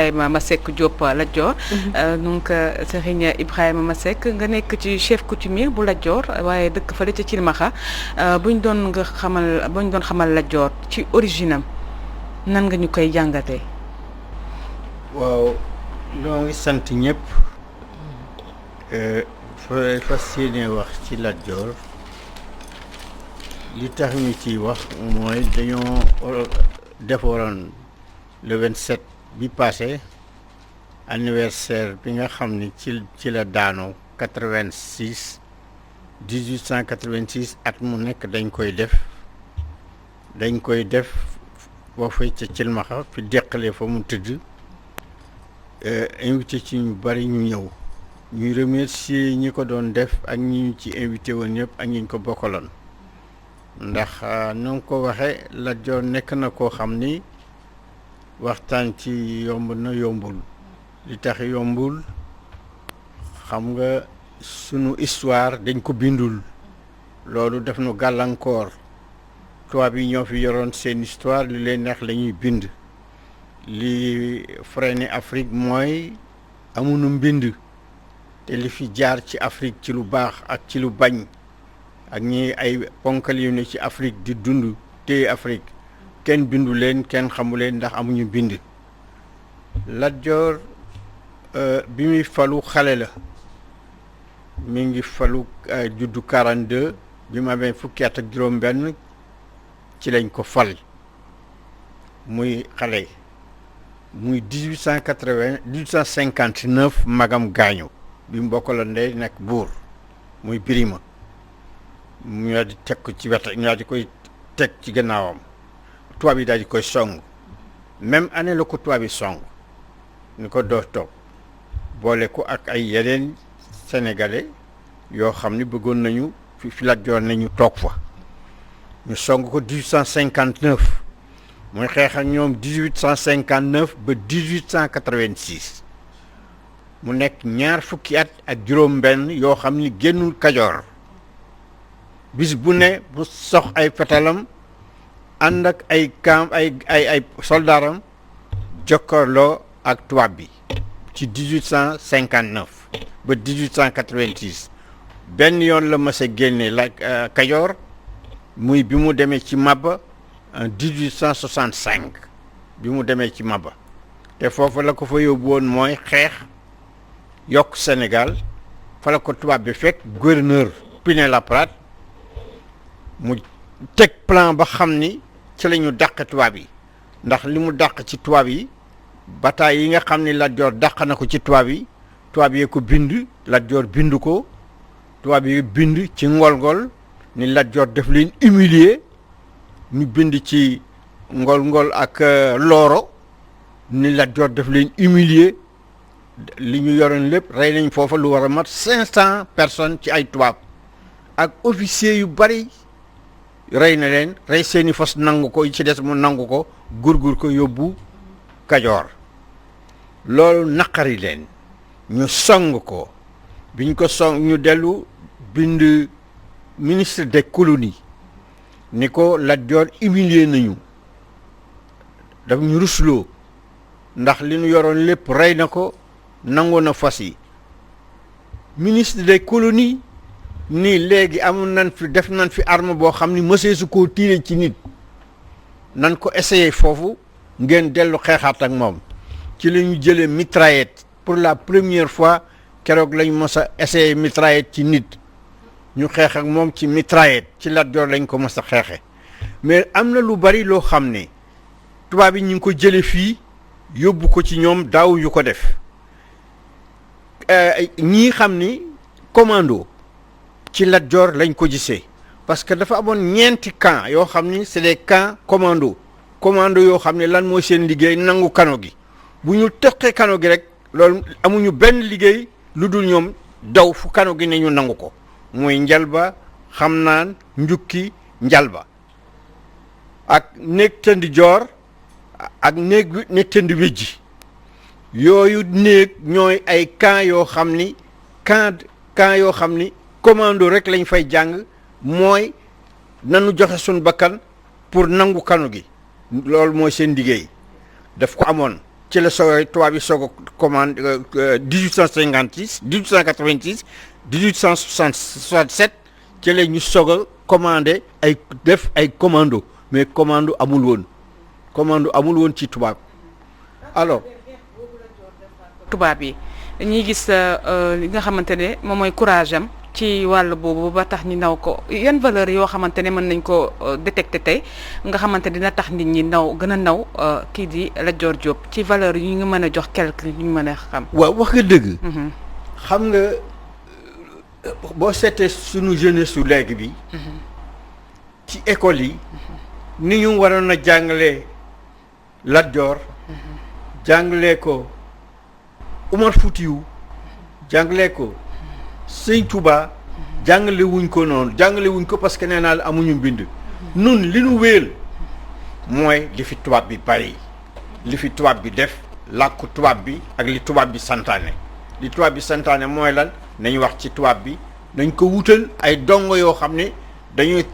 Ibrahima Masseck Diop Lat Dior. Donc Serigne Ibrahima Masseck nga nekk ci chef coutumier bu Lat Dior waaye dëkk fële ca Cilmaxa buñ doon xamal Lat Dior ci origine am nan nga ñu koy jàngatee. waaw ñoo ngi sant ñëpp fas yéene wax ci Lat Dior li tax ñu ciy wax mooy dañoo defaroon le 27 bi passé anniversaire bi nga xam ni ci la daanoo 1886 at mu nekk dañ koy def boo fay ca Cilmaxa fi deqalee fa mu tëdd invité ci ñu bari ñu ñëw ñuy remercier ñi ko doon def ak ñi ñu ci invité woon ñëpp ak ñi ñu ko bokkaloon ndax na nga ko waxe Lat Dior nekk na koo xam ni waxtaan ci yomb na yombul li tax yombul xam nga sunu histoire dañ ko bindul loolu def nu gàllankoor tubaab yi ñoo fi yoroon seen histoire li leen neex la ñuy bind li freiné Afrique mooy amuñu mbind te li fi jaar ci Afrique ci lu baax ak ci lu bañ ak ñi ay ponkal yu ne ci Afrique di dund téye Afrique kenn bindu leen kenn xamu leen ndax amuñu bind. Lat Dior bi muy falu xale la mi ngi falu juddu 42 bi ma amee fukki at ak juróom-benn ci lañ ko fal muy xale muy 1859 magam gaañu bi mu bokkaloon ndey nekk buur muy Birima ñu daal di teg ko ci wet ñu daal di koy teg ci gannaawam. tubaab yi daal di koy song même année la ko tubaab yi song ni ko doo toog boole ko ak ay yeneen sénégalais yoo xam ni bëggoon nañu fi Lat Dior nañu toog fa ñu song ko 1859 muy xeex ak ñoom 1859 ba 1886 mu nekk ñaar fukki at ak juróom-benn yoo xam ni génnul Kajoor bis bu ne mu sox ay fetalam ànd ak ay soldaaram jokkaloo ak tubaab bi ci 1859 ba 1886 benn yoon la mas a génne la Kajoor muy bi mu demee ci Maba en 1865 bi mu demee ci Maba te foofu la ko fa yóbbu woon mooy xeex yokk Sénégal fa la ko tubaab bi fekk gouverneur Pinet-Laprade mu teg plan ba xam ni ci la ñu dàq tubaab yi ndax li mu dàq ci tubaab yi bataille yi nga xam ni Lat Dior dàq na ko ci tubaab yi ko bind Lat Dior bind ko tubaab yi bind ci ngol-ngol ni Lat Dior def leen humilier ñu bind ci ngol-ngol ak looro ni Lat Dior def leen humilier li ñu yoroon lépp rey nañ foofa lu war a mat 500 personnes ci ay tubaab ak officiers yu bari rey na leen rey seeni fas nangu ko ci des mu nangu ko gurgur ko yóbbu Kajoor loolu naqari leen ñu song ko biñ ko song ñu dellu bind ministre des colonies ni ko Lat Dior humilier nañu daf ñu rusloo ndax li ñu yoroon lépp rey na ko nangu na fas yi ministre des colonies nii léegi amul def nañ fi arme boo xam ni mësee su koo tiire ci nit nan ko essayer foofu ngeen dellu xeexaat ak moom ci la ñu jëlee mitraillette pour la première fois keroog lañ mës a essayer mitraillette ci nit ñu xeex ak moom ci mitraillette ci Lat Dior lañ ko mës a xeexe mais am na lu bari loo xam ne tubaab yi ñu ngi ko jële fii yóbbu ko ci ñoom daaw yu ko def ñii xam ni commando ci Lat Dior lañ ko gisee parce que dafa amoon ñeenti camp yoo xam ni c'est des camps commando yoo xam ne lan mooy seen liggéey nangu kano gi bu ñu tëqee kano gi rek loolu amuñu benn liggéey lu dul ñoom daw fu kano gi ne ñu nangu ko muy njalba xam naan njukki njalba ak néeg tënd joor ak néeg tënd wéjji yooyu néeg ñooy ay camp yoo xam ni camp yoo xam ni commando rek lañ fay jàng mooy nanu joxe suñ bakkan pour nangu kanu gi loolu mooy seen liggéey daf ko amoon ci la soog tubaab bi soog a commande 1856 1886 1867 ci la ñu soog a commandé ay def ay commando mais commando amul woon ci tubaab alors. tubaab yi ñuy gis li nga xamante ne moom mooy courage am ci wàll boobu ba tax ñi naw ko yan valeur yoo xamante ne mën nañ ko détecter tey nga xamante dina tax nit ñi gën a naw kii di Lat Dior Diop ci valeur yi ñu mën a jox quelque ñu mën a xam. waaw wax nga dëgg. xam nga boo seetee sunu jeunesse su léegi bi. ci école yi. ni ñu waroon a jàngalee Lat Dior. jàngalee ko Umar Foutiyou jàngalee ko Sëñ Touba jàngale wuñ ko noonu jàngale wuñ ko parce que nee naa la amuñu mbind. nun li nu wéel mooy li fi tubaab bi bàyyi li fi tubaab bi def làkku tubaab bi ak li tubaab bi santaane li tubaab bi santaane mooy lan nañ wax ci tubaab bi nañ ko wutal ay dongo yoo xam ne dañuy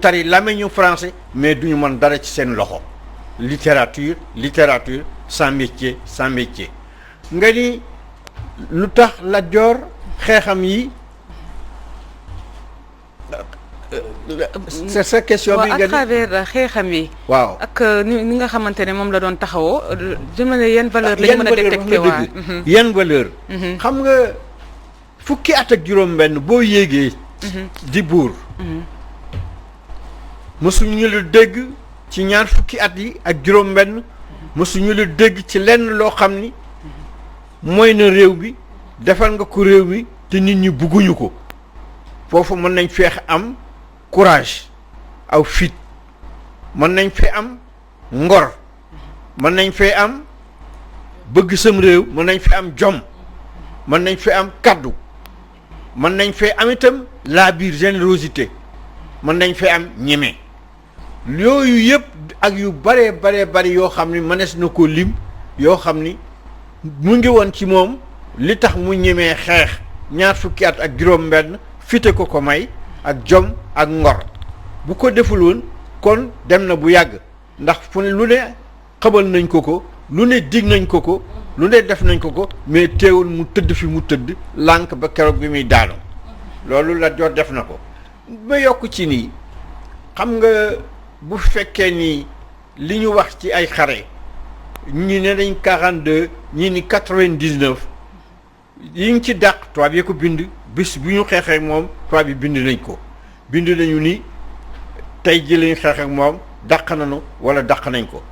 tari làmmiñu français mais duñu mën dara ci seen loxo littérature sans métier nga ni lu tax Lat Dior xeexam yi c'est sa question bi nga à travers xeexam yi waaw ak ni nga xamante ne moom la doon taxawoo jëmale yan valeur lañ mën a détecter waa yan valeur xam nga fukki at ak juróom-benn boo yéegee di buur mësuñu la dégg ci ñaar fukki at yi ak juróom-benn mësuñu la dégg ci lenn loo xam ni mooy na réew bi defal nga ko réew mi te nit ñi bugguñu ko foofu mën nañ feex am courage aw fit mën nañ fee am ngor mën nañ fee am bëgg sam réew mën nañ fee am jom mën nañ fee am kaddu mën nañ fee am itam la biir générosité mën nañ fee am ñeme yooyu yëpp ak yu bari yoo xam ni mënees na ko lim yoo xam ni mu ngi woon ci moom li tax mu ñemee xeex ñaar fukki at ak juróom-benn fite ko may ak jom ak ngor bu ko deful woon kon dem na bu yàgg ndax fu ne lu ne xabal nañ ko lu ne dig nañ ko lu ne def nañ ko mais teewul mu tëdd fi mu tëdd lànk ba keroog bi muy daanu loolu Lat Dior def na ko ma yokk ci nii xam nga bu fekkee ni li ñu wax ci ay xare ñi ne dañ 42 ñi ni 99 yi ngi ci dàq tubaab yi ko bind bis bu ñu xeexee moom tubaab yi bind nañu ni tey ji lañu xeex ak moom dàq nañu wala dàq nañ ko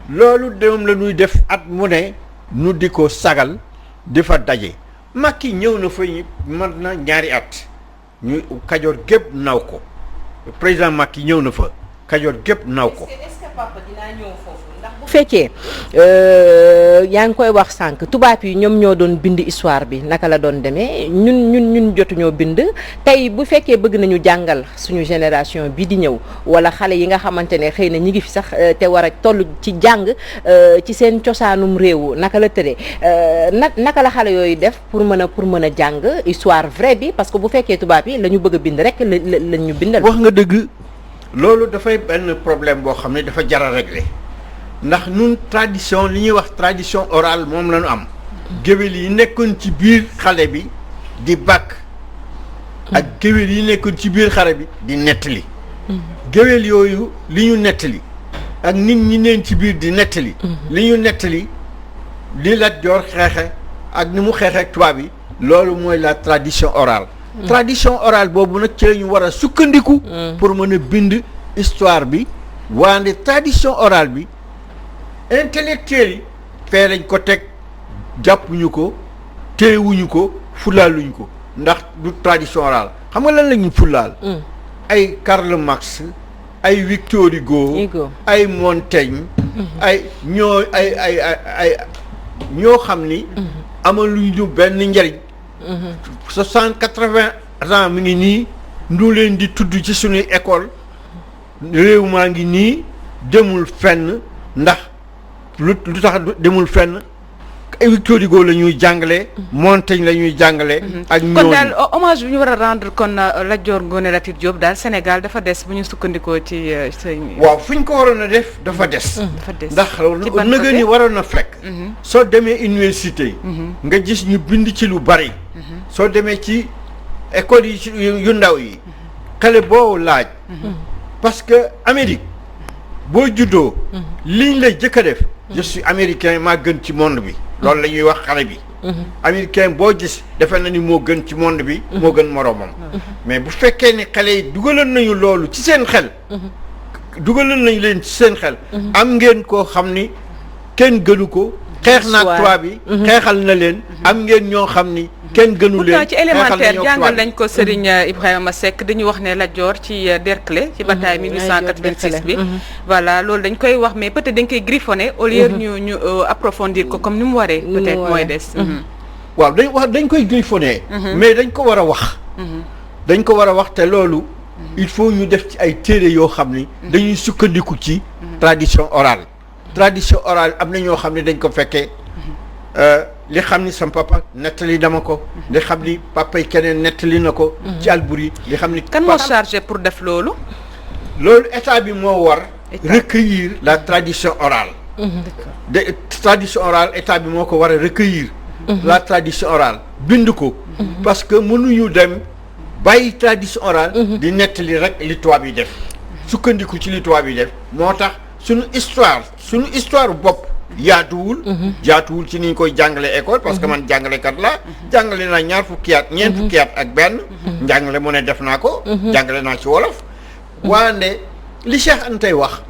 loolu moom la ñuy def at mu ne nu di ko sagal di fa daje Macky ñëw na fa mën na ñaari at ñu Kajoor gépp naw ko président Macky ñëw na fa Kajoor gépp naw ko. est-ce que papa dinaa ñëw foofu ndax bu fekkee yaa ngi koy wax sànq tubaab yi ñoom ñoo doon bind histoire bi naka la doon demee ñun jotuñoo bind tey bu fekkee bëgg nañu jàngal suñu génération bi di ñëw wala xale yi nga xamante ne xëy na ñi ngi fi sax te war a toll ci jàng ci seen cosaanum réew naka la tëddee naka la xale yooyu def pour mën a jàng histoire vraie bi parce que bu fekkee tubaab yi la ñu bëgg a bind rek la ñu bindal. wax nga dëgg. loolu dafay benn problème boo xam ne dafa jar a régler ndax ñun tradition li ñuy wax tradition orale moom la ñu am géwél yi nekkoon ci biir xale bi di bàkk ak géwél yi nekkoon ci biir xale bi di nettali géwél yooyu li ñu nettali ak nit ñi neen ci biir di nettali li ñu nettali li Lat Dior xeexe ak ni mu xeexe ak tubaab yi loolu mooy la tradition orale tradition orale boobu nag ci la ñu war a sukkandiku pour mën a bind histoire bi waande tradition orale bi intellectuels yi fee lañ ko teg jàppuñu ko téyewuñu ko fulaaluñ ko ndax du tradition orale xam nga lan la ñu fulaal ay Karl Marx ay Victor Hugo ay Montaigne ay ñoo xam ni amaluñ ñu benn njariñ 80 ans mi ngi nii ndu leen di tudd ci suñuy école réew maa ngi nii demul fenn ndax lu tax demul fenn Victor Hugo la ñuy jàngale. Montaigne la ñuy jàngale. ak ñooñu kon daal hommage bi ñu war a rendre kon Lat Dior Ngoné Latyr Diop daal Sénégal dafa des bu ñu sukkandikoo ci sëñ. waaw fu ñu ko waroon a def dafa des. dafa des ndax nëgë ni waroon na fekk. soo demee université. nga gis ñu bind ci lu bari. soo demee ci école yi yu ndaw yi. xale boo laaj. parce que Amérique boo juddoo. liñ lay jëkk a def. je suis américain maa gën ci monde bi. loolu la ñuy wax xale bi. américain boo gis defe na ni moo gën ci monde bi. moo gën moroomam. mais bu fekkee ni xale yi dugaloon nañu loolu ci seen xel. dugaloon nañu leen ci seen xel. am ngeen koo xam ni kenn gënu ko. xeex naag tubaab bi. xeexal na leen. am ngeen ñoo xam ni. kenn gënu leen pourtant ci élémentaire jàngal nañ ko Serigne Ibrahima Seck dañu wax ne Lat Dior ci Derklé ci bataille 1886 bi voilà loolu dañ koy wax mais peut-être dañ koy griffonner au lieu ñu approfondir ko comme ni mu waree peut-être mooy des waaw dañ koy griffonner mais dañ ko war a wax dañ ko war a wax te loolu il faut ñu def ci ay téere yoo xam ni dañuy sukkandiku ci tradition orale am na ñoo xam ne dañ ko fekkee li xam ni sama papa nettali dama ko li xam ni papa yi keneen nettali na ko ci Albouri li xam ni kan moo chargé pour def loolu état bi moo war recueillir la tradition orale tradition orale état bi moo ko war a recueillir la tradition orale bind ko parce que mënuñu dem bàyyi tradition orale di nettali rek li tubaab yi def sukkandiku ci li tubaab yi def moo tax suñu histoire bopp jaatuwul ci ni ñu koy jàngale école parce que man jàngalekat la jàngale naa ñeent fukki at ak benn njàngale mu ne def naa ko jàngale naa ci wolof waande li Cheikh Antay wax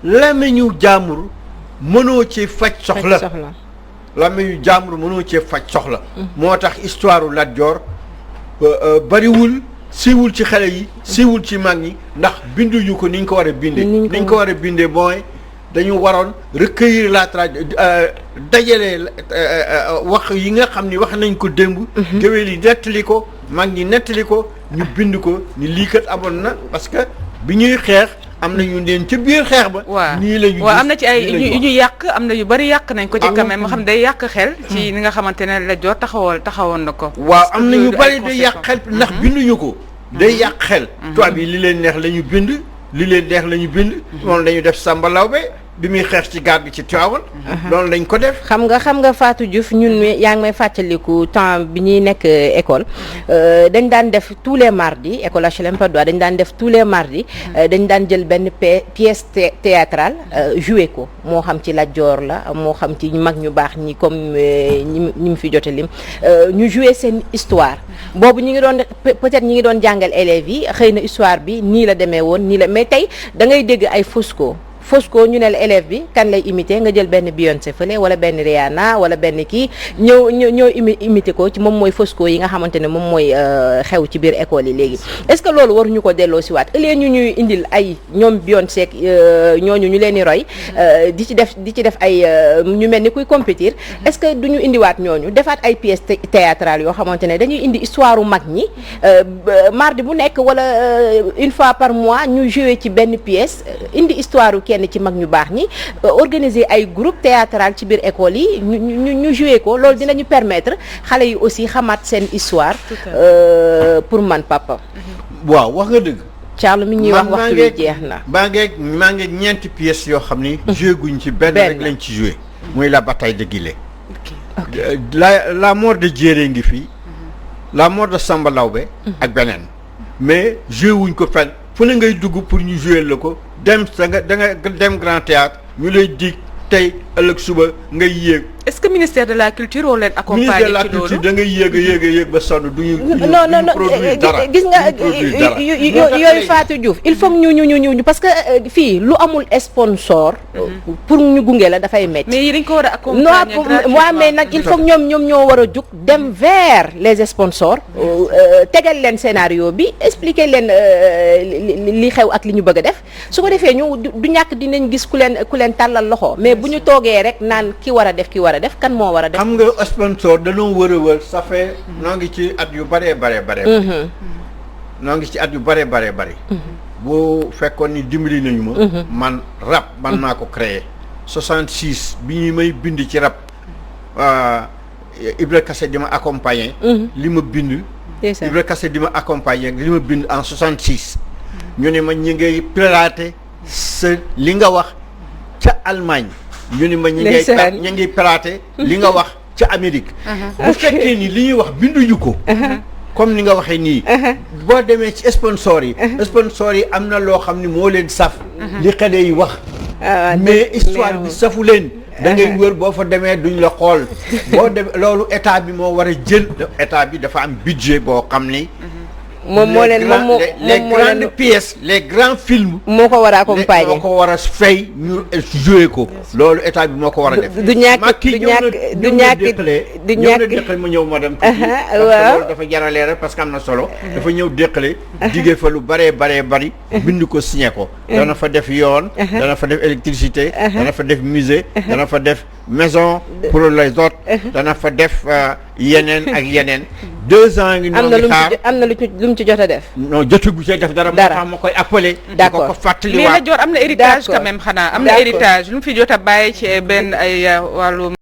làmmiñu jaamur mënoo ci faj soxla làmmiñu jaamur mënoo ci faj soxla moo tax histoire u Lat Dior bariwul siiwul ci xale yi siiwul ci mag ñi ndax binduñu ko ni ñu ko war a bindee ni ñu ko war a bindee mooy dañu waroon recueillir dajale wax yi nga xam ni wax nañ ko démb géwél yi nettali ko mag ñi nettali ko ñu bind ko ni lii kat amoon na parce que bi ñuy xeex am na ñu leen ca biir xeex ba nii la ñu am na ci ay yu ñu yàq am na yu bari yàq nañ ko ci quand même moo xam day yàq xel ci ni nga xamante ne Lat Dior taxawoon na ko waaw am na ñu bari day yàq xel ndax binduñu ko day yàq xel tubaab yi li leen neex la ñu bind li leen neex la ñu bind moom lañu def Samba Lawbe bi muy xeex ci gaar bi ci Tivaouane loolu lañ ko def xam nga Fatou Diouf ñun yaa ngi may fàttaliku temps bi ñuy nekk école dañ daan def tous les mardis école HLM Patte d'Oie dañ daan def tous les mardis dañ daan jël benn pièce théâtrale joué ko moo xam ci Lat Dior la moo xam ci mag ñu baax ñi comme ñi mu fi jote lim ñu joué seen histoire boobu ñu ngi doon peut-être ñi ngi doon jàngal élèves yi xëy na histoire bi nii la demee woon nii la mais tey da ngay dégg ay Fosco ñu ne la élève bi kan lay imiter nga jël benn Beyoncé fële wala benn Rihanna wala benn kii ñëw imiter ko ci moom mooy Fosco yi nga xamante ne moom mooy xew ci biir école yi léegi est-ce que loolu waruñu ko delloo si waat ëllëg ñu ñuy indil ay ñoom Beyoncé ñooñu ñu leen di roy di ci def ay ñu mel ni kuy compétir est-ce que duñu indiwaat ñooñu defaat ay pièces théâtrales yoo xamante ne dañuy indi histoire u mag ñi mardi bu nekk wala une fois par mois ñu jouer ci benn pièce indi histoire u kenn ci mag ñu baax ñi organiser ay groupe théâtral ci biir école yi ñu jouer ko loolu dinañu permettre xale yi aussi xamaat seen histoire pour man papa waaw wax nga dëgg Charles mi ñuy wax waxtu wi jeex na maa ngi ñeenti pièces yoo xam ni joué guñ ci benn rek lañ ci joué muy la bataille de Guilé la mort de Diéré ngi fii la mort de Samba Lawbe ak beneen mais joué wuñ ko fenn fu ne ngay dugg pour ñu jouer la ko dem da nga dem Grand Théâtre ñu lay dig tey ëllëg suba ngay yéeg. est-ce que ministère de la culture woo leen accompagner ci loolu ministère de la culture da ngay yéeg ba sonn du ñu. non produire dara gis nga yooyu Fatou Diouf il faut ñu parce que fii lu amul sponsor. pour ñu gunge la dafay métti. mais yi dañ ko war a accompagner gratuitement mais nag il faut ñoom ñoo war a jug dem vers les sponsors. tegal leen scénario bi expliquer leen li xew ak li ñu bëgg a def su ko defee ñu du ñàkk dinañ gis ku leen tàllal loxo mais bu ñu toogee rek naan ki war a def kan moo war a def. xam nga sponsor dañoo wër ça fait noo ngi ci at yu bëree noo ngi ci at yu bëree bëri. bu fekkoon ni dimbali nañu ma. man rap man naa ko créé 66 bi ñu may bind ci rap Ibra Kassé di ma accompagner. li ma bind. Ibra Kassé di ma accompagner li ma bind en 66. ñu ne ma ñi ngay pirater sa li nga wax ca Allemagne. ñu ne ma ñi ngay pirater li nga wax ca Amérique. bu fekkee ni li ñuy wax binduñu ko. comme ni nga waxee nii. boo demee ci sponsor yi. sponsor yi am na loo xam ni moo leen saf. li xale yi wax. mais histoire bi safu leen. da ngay wër boo fa demee duñ la xool. boo demee loolu état bi moo war a jël. état bi dafa am budget boo xam ni. moom moo leen moom les grandes pièces les grands films. moo ko war a accompagner moo ko war a fay ñu joué ko. loolu état bi moo ko war a def. du ñàkk du ñàkk ma ñëw madame. waaw loolu dafa jaralee rek parce que am na solo. dafa ñëw déqale. digee fa lu bëree bari. bind ko signé ko. dana fa def yoon. dana fa def électricité. dana fa def musée. dana fa def maison pour les autres. dana fa def yeneen ak yeneen. 2 ans ngi ñoo ngi xaar am na lu mu ci jot a def. non jotagu see def dara. moo tax ma koy appelé. d'accord ko fàttaliwaat mais Lat Dior am na héritage quand même xanaa am na héritage lu mu fi jot a bàyyi ci benn ay wàllu.